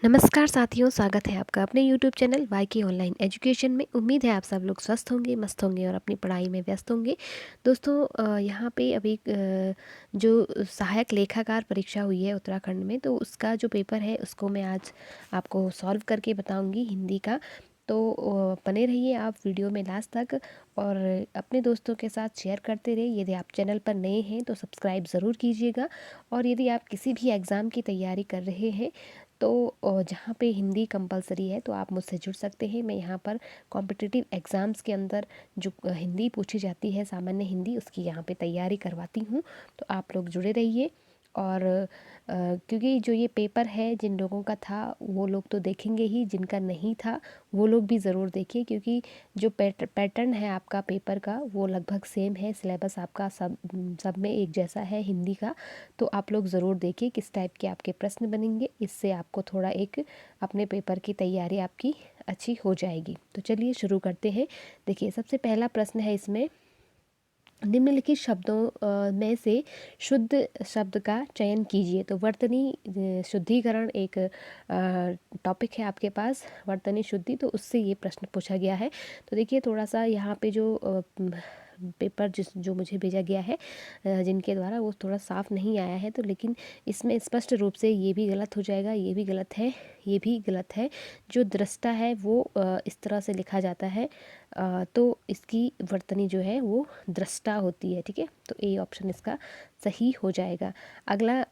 नमस्कार साथियों, स्वागत है आपका अपने YouTube चैनल वाईके ऑनलाइन एजुकेशन में। उम्मीद है आप सब लोग स्वस्थ होंगे, मस्त होंगे और अपनी पढ़ाई में व्यस्त होंगे। दोस्तों, यहाँ पे अभी जो सहायक लेखाकार परीक्षा हुई है उत्तराखंड में, तो उसका जो पेपर है उसको मैं आज आपको सॉल्व करके बताऊंगी हिंदी का। तो बने रहिए आप वीडियो में लास्ट तक और अपने दोस्तों के साथ शेयर करते रहिए। यदि आप चैनल पर नए हैं तो सब्सक्राइब ज़रूर कीजिएगा। और यदि आप किसी भी एग्ज़ाम की तैयारी कर रहे हैं तो जहाँ पे हिंदी कंपलसरी है तो आप मुझसे जुड़ सकते हैं। मैं यहाँ पर कॉम्पिटिटिव एग्ज़ाम्स के अंदर जो हिंदी पूछी जाती है, सामान्य हिंदी, उसकी यहाँ पे तैयारी करवाती हूँ। तो आप लोग जुड़े रहिए। और क्योंकि जो ये पेपर है जिन लोगों का था वो लोग तो देखेंगे ही, जिनका नहीं था वो लोग भी ज़रूर देखिए, क्योंकि जो पैटर्न है आपका पेपर का वो लगभग सेम है। सिलेबस आपका सब में एक जैसा है हिंदी का। तो आप लोग ज़रूर देखिए किस टाइप के आपके प्रश्न बनेंगे। इससे आपको थोड़ा एक अपने पेपर की तैयारी आपकी अच्छी हो जाएगी। तो चलिए शुरू करते हैं। देखिए, सबसे पहला प्रश्न है इसमें, निम्नलिखित शब्दों में से शुद्ध शब्द का चयन कीजिए। तो वर्तनी शुद्धिकरण एक टॉपिक है आपके पास, वर्तनी शुद्धि, तो उससे ये प्रश्न पूछा गया है। तो देखिए, थोड़ा सा यहाँ पे जो पेपर जो मुझे भेजा गया है जिनके द्वारा, वो थोड़ा साफ़ नहीं आया है। तो लेकिन इसमें स्पष्ट रूप से ये भी गलत हो जाएगा, ये भी गलत है, ये भी गलत है। जो दृष्टा है वो इस तरह से लिखा जाता है, तो इसकी वर्तनी जो है वो दृष्टा होती है। ठीक है, तो ए ऑप्शन इसका सही हो जाएगा। अगला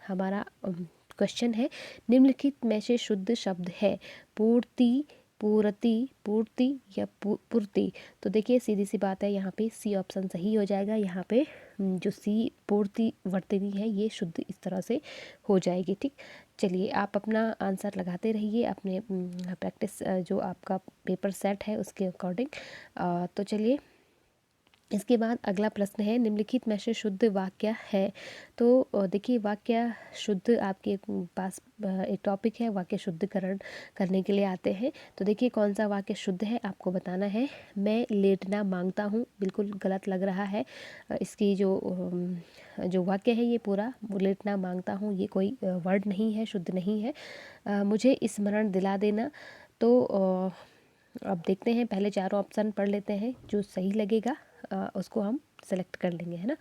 हमारा क्वेश्चन है, निम्नलिखित में से शुद्ध शब्द है पूर्ति, पूरति, पूर्ति या पूर्ति। तो देखिए, सीधी सी बात है, यहाँ पे सी ऑप्शन सही हो जाएगा। यहाँ पे जो सी पूर्ति वर्तनी है ये शुद्ध इस तरह से हो जाएगी। ठीक, चलिए आप अपना आंसर लगाते रहिए अपने प्रैक्टिस जो आपका पेपर सेट है उसके अकॉर्डिंग। तो चलिए, इसके बाद अगला प्रश्न है, निम्नलिखित में से शुद्ध वाक्य है। तो देखिए, वाक्य शुद्ध आपके पास एक टॉपिक है, वाक्य शुद्धकरण करने के लिए आते हैं। तो देखिए, कौन सा वाक्य शुद्ध है आपको बताना है। मैं लेटना मांगता हूँ, बिल्कुल गलत लग रहा है। इसकी जो वाक्य है ये पूरा, लेटना मांगता हूँ, ये कोई वर्ड नहीं है, शुद्ध नहीं है। मुझे स्मरण दिला देना। तो अब देखते हैं, पहले चारों ऑप्शन पढ़ लेते हैं, जो सही लगेगा उसको हम सेलेक्ट कर लेंगे, है ना।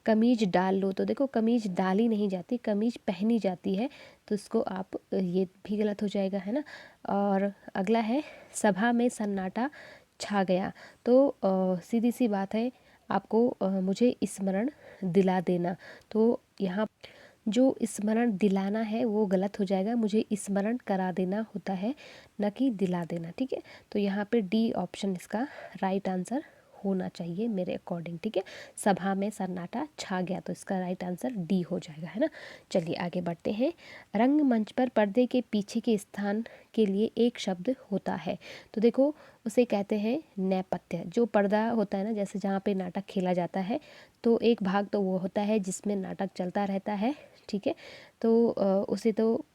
कमीज डाल लो, तो देखो कमीज डाली नहीं जाती, कमीज पहनी जाती है, तो इसको आप ये भी गलत हो जाएगा, है ना। और अगला है, सभा में सन्नाटा छा गया। तो सीधी सी बात है, आपको मुझे स्मरण दिला देना। तो यहाँ जो स्मरण दिलाना है वो गलत हो जाएगा, मुझे स्मरण करा देना होता है, न कि दिला देना। ठीक है, तो यहाँ पे डी ऑप्शन इसका राइट आंसर होना चाहिए मेरे अकॉर्डिंग। ठीक है, सभा में सन्नाटा छा गया, तो इसका राइट आंसर डी हो जाएगा, है ना। चलिए आगे बढ़ते हैं। रंगमंच पर पर्दे के पीछे के स्थान के लिए एक शब्द होता है। तो देखो, उसे कहते हैं नेपथ्य। जो पर्दा होता है ना, जैसे जहाँ पे नाटक खेला जाता है, तो एक भाग तो वो होता है जिसमें नाटक चलता रहता है। ठीक है, तो उसे तो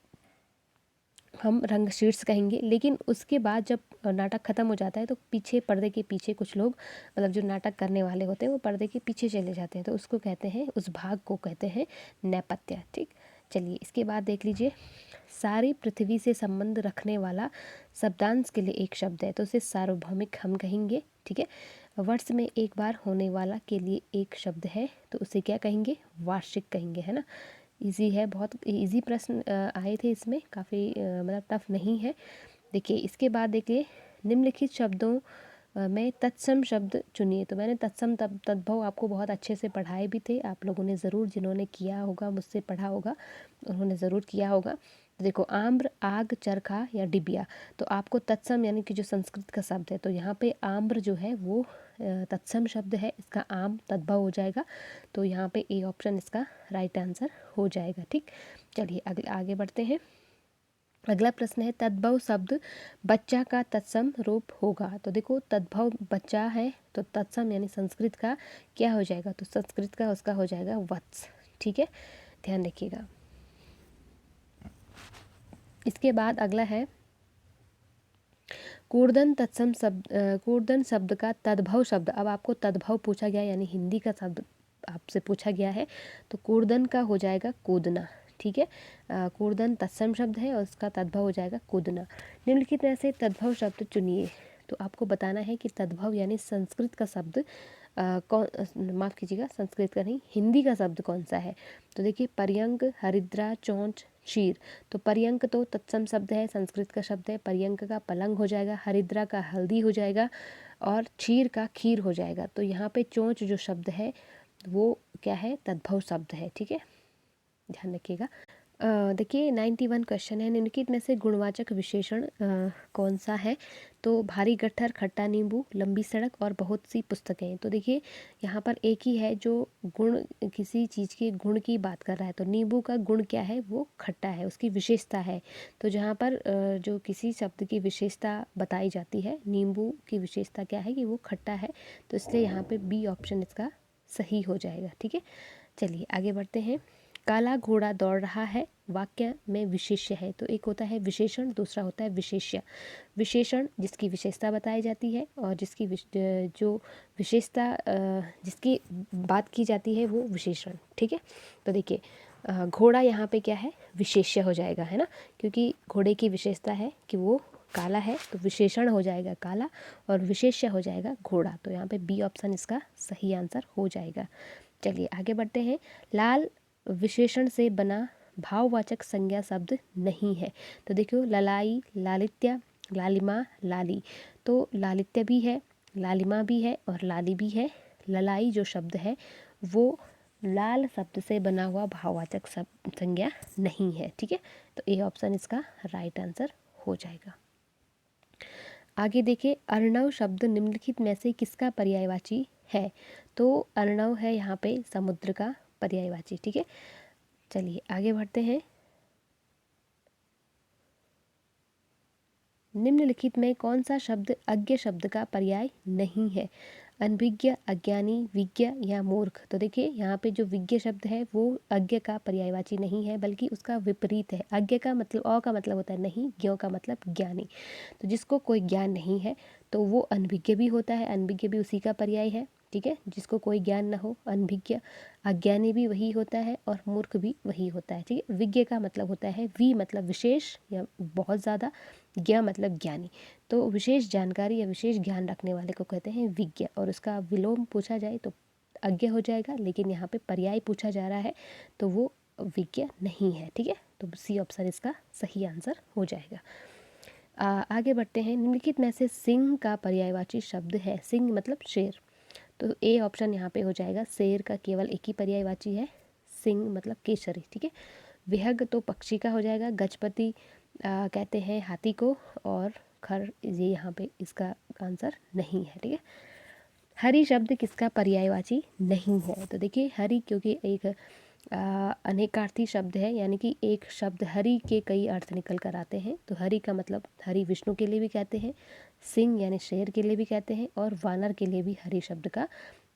हम रंगशीर्ष कहेंगे। लेकिन उसके बाद जब नाटक ख़त्म हो जाता है तो पीछे, पर्दे के पीछे कुछ लोग, मतलब जो नाटक करने वाले होते हैं, वो पर्दे के पीछे चले जाते हैं, तो उसको कहते हैं, उस भाग को कहते हैं नेपथ्य। ठीक, चलिए इसके बाद देख लीजिए, सारी पृथ्वी से संबंध रखने वाला शब्दांश के लिए एक शब्द है, तो उसे सार्वभौमिक हम कहेंगे। ठीक है, वर्ष में एक बार होने वाला के लिए एक शब्द है, तो उसे क्या कहेंगे, वार्षिक कहेंगे, है ना। इजी है, बहुत इजी प्रश्न आए थे इसमें, काफ़ी मतलब टफ नहीं है। देखिए, इसके बाद देखिए, निम्नलिखित शब्दों में तत्सम शब्द चुनिए। तो मैंने तत्सम तद्भव आपको बहुत अच्छे से पढ़ाए भी थे, आप लोगों ने ज़रूर, जिन्होंने किया होगा, मुझसे पढ़ा होगा, उन्होंने ज़रूर किया होगा। तो देखो, आम्र, आग, चरखा या डिबिया। तो आपको तत्सम यानी कि जो संस्कृत का शब्द है, तो यहाँ पे आम्र जो है वो तत्सम शब्द है, इसका आम तद्भव हो जाएगा। तो यहाँ पे ए ऑप्शन इसका राइट आंसर हो जाएगा। ठीक, चलिए अगले आगे बढ़ते हैं। अगला प्रश्न है, तद्भव शब्द बच्चा का तत्सम रूप होगा। तो देखो, तद्भव बच्चा है, तो तत्सम यानी संस्कृत का क्या हो जाएगा, तो संस्कृत का उसका हो जाएगा वत्स। ठीक है, ध्यान रखिएगा। इसके बाद अगला है, कूर्दन तत्सम शब्द, कूर्दन शब्द का तद्भव शब्द। अब आपको तद्भव पूछा गया, यानी हिंदी का शब्द आपसे पूछा गया है, तो कूर्दन का हो जाएगा कूदना। ठीक है। कूर्दन तत्सम शब्द है और उसका तद्भव हो जाएगा कूदना। निम्नलिखित में से तद्भव शब्द चुनिए। तो आपको बताना है कि तद्भव यानी संस्कृत का शब्द कौन, माफ़ कीजिएगा, संस्कृत का नहीं, हिंदी का शब्द कौन सा है। तो देखिए पर्यंक, हरिद्रा, चोंच, क्षीर। तो पर्यंक तो तत्सम शब्द है, संस्कृत का शब्द है, पर्यंक का पलंग हो जाएगा, हरिद्रा का हल्दी हो जाएगा और क्षीर का खीर हो जाएगा। तो यहाँ पे चोंच जो शब्द है वो क्या है, तद्भव शब्द है, ठीक है, ध्यान रखिएगा। देखिए 91 क्वेश्चन है, निम्नलिखित में से गुणवाचक विशेषण कौन सा है। तो भारी गट्ठर, खट्टा नींबू, लंबी सड़क और बहुत सी पुस्तकें। तो देखिए यहाँ पर एक ही है जो गुण, किसी चीज़ के गुण की बात कर रहा है। तो नींबू का गुण क्या है, वो खट्टा है, उसकी विशेषता है। तो जहाँ पर जो किसी शब्द की विशेषता बताई जाती है, नींबू की विशेषता क्या है कि वो खट्टा है, तो इसलिए यहाँ पे बी ऑप्शन इसका सही हो जाएगा, ठीक है। चलिए आगे बढ़ते हैं। काला घोड़ा दौड़ रहा है, वाक्य में विशेष्य है। तो एक होता है विशेषण, दूसरा होता है विशेष्य। विशेषण जिसकी विशेषता बताई जाती है और जिसकी जो विशेषता जिसकी बात की जाती है वो विशेषण, ठीक है। तो देखिए घोड़ा यहाँ पे क्या है, विशेष्य हो जाएगा, है ना, क्योंकि घोड़े की विशेषता है कि वो काला है, तो विशेषण हो जाएगा काला और विशेष्य हो जाएगा घोड़ा। तो यहाँ पे बी ऑप्शन इसका सही आंसर हो जाएगा। चलिए आगे बढ़ते हैं। लाल विशेषण से बना भाववाचक संज्ञा शब्द नहीं है। तो देखो ललाई, लालित्य, लालिमा, लाली। तो लालित्य भी है, लालिमा भी है और लाली भी है। ललाई जो शब्द है वो लाल शब्द से बना हुआ भाववाचक शब्द संज्ञा नहीं है, ठीक है। तो ए ऑप्शन इसका राइट आंसर हो जाएगा। आगे देखिए अर्णव शब्द निम्नलिखित में से किसका पर्यायवाची है। तो अर्णव है यहाँ पे समुद्र का पर्यायवाची, ठीक है। चलिए आगे बढ़ते हैं। निम्नलिखित में कौन सा शब्द अज्ञ शब्द का पर्याय नहीं है। अनभिज्ञ, अज्ञानी, विज्ञ या मूर्ख। तो देखिए यहाँ पे जो विज्ञ शब्द है वो अज्ञ का पर्यायवाची नहीं है, बल्कि उसका विपरीत है। अज्ञ का मतलब, अ का मतलब होता है नहीं, ज्ञ का मतलब ज्ञानी। तो जिसको कोई ज्ञान नहीं है तो वो अनभिज्ञ भी होता है, अनभिज्ञ भी उसी का पर्याय है, ठीक है। जिसको कोई ज्ञान ना हो, अनभिज्ञ। अज्ञानी भी वही होता है और मूर्ख भी वही होता है, ठीक है। विज्ञ का मतलब होता है वी मतलब विशेष या बहुत ज़्यादा, ज्ञ मतलब ज्ञानी। तो विशेष जानकारी या विशेष ज्ञान रखने वाले को कहते हैं विज्ञ, और उसका विलोम पूछा जाए तो अज्ञ हो जाएगा, लेकिन यहाँ पे पर्याय पूछा जा रहा है तो वो विज्ञ नहीं है, ठीक है। तो सी ऑप्शन इसका सही आंसर हो जाएगा। आगे बढ़ते हैं। निम्नलिखित में से सिंह का पर्यायवाची शब्द है। सिंह मतलब शेर, तो ए ऑप्शन यहाँ पे हो जाएगा। शेर का केवल एक ही पर्यायवाची है, सिंह मतलब केसरी, ठीक है। विहग तो पक्षी का हो जाएगा। गजपति कहते हैं हाथी को, और खर ये यहाँ पे इसका आंसर नहीं है, ठीक है। हरि शब्द किसका पर्यायवाची नहीं है। तो देखिए हरि क्योंकि एक अनेकार्थी शब्द है, यानी कि एक शब्द हरि के कई अर्थ निकल कर आते हैं। तो हरि का मतलब हरि विष्णु के लिए भी कहते हैं, सिंह यानी शेर के लिए भी कहते हैं, और वानर के लिए भी हरि शब्द का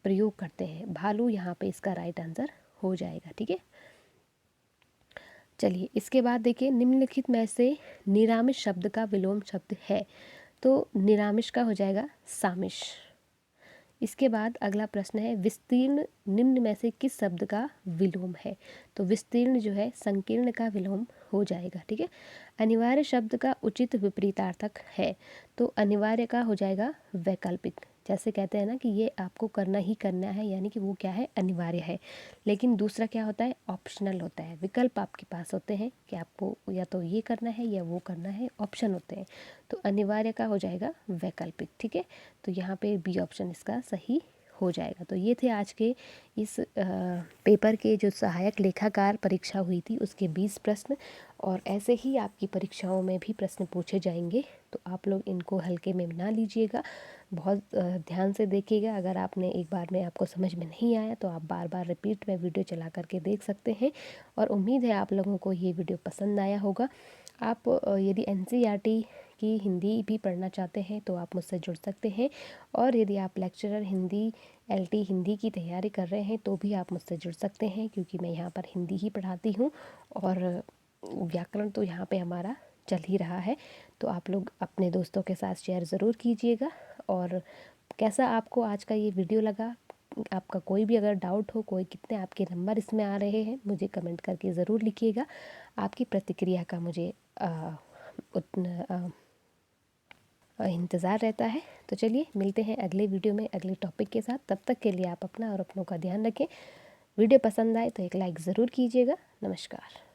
प्रयोग करते हैं। भालू यहाँ पे इसका राइट आंसर हो जाएगा, ठीक है। चलिए इसके बाद देखिए निम्नलिखित में से निरामिष शब्द का विलोम शब्द है। तो निरामिष का हो जाएगा सामिष। इसके बाद अगला प्रश्न है विस्तीर्ण निम्न में से किस शब्द का विलोम है। तो विस्तीर्ण जो है संकीर्ण का विलोम हो जाएगा, ठीक है। अनिवार्य शब्द का उचित विपरीतार्थक है। तो अनिवार्य का हो जाएगा वैकल्पिक। जैसे कहते हैं ना कि ये आपको करना ही करना है, यानी कि वो क्या है, अनिवार्य है। लेकिन दूसरा क्या होता है, ऑप्शनल होता है। विकल्प आपके पास होते हैं कि आपको या तो ये करना है या वो करना है, ऑप्शन होते हैं। तो अनिवार्य का हो जाएगा वैकल्पिक, ठीक है। तो यहाँ पे बी ऑप्शन इसका सही हो जाएगा। तो ये थे आज के इस पेपर के जो सहायक लेखाकार परीक्षा हुई थी उसके 20 प्रश्न, और ऐसे ही आपकी परीक्षाओं में भी प्रश्न पूछे जाएंगे। तो आप लोग इनको हल्के में ना लीजिएगा, बहुत ध्यान से देखिएगा। अगर आपने एक बार में आपको समझ में नहीं आया तो आप बार बार रिपीट में वीडियो चला करके देख सकते हैं। और उम्मीद है आप लोगों को ये वीडियो पसंद आया होगा। आप यदि एनसीईआरटी की हिंदी भी पढ़ना चाहते हैं तो आप मुझसे जुड़ सकते हैं, और यदि आप लेक्चरर हिंदी एलटी हिंदी की तैयारी कर रहे हैं तो भी आप मुझसे जुड़ सकते हैं, क्योंकि मैं यहाँ पर हिंदी ही पढ़ाती हूँ और व्याकरण तो यहाँ पे हमारा चल ही रहा है। तो आप लोग अपने दोस्तों के साथ शेयर ज़रूर कीजिएगा। और कैसा आपको आज का ये वीडियो लगा आपका कोई भी अगर डाउट हो, कोई कितने आपके नंबर इसमें आ रहे हैं, मुझे कमेंट करके ज़रूर लिखिएगा। आपकी प्रतिक्रिया का मुझे इंतज़ार रहता है। तो चलिए मिलते हैं अगले वीडियो में अगले टॉपिक के साथ। तब तक के लिए आप अपना और अपनों का ध्यान रखें। वीडियो पसंद आए तो एक लाइक ज़रूर कीजिएगा। नमस्कार।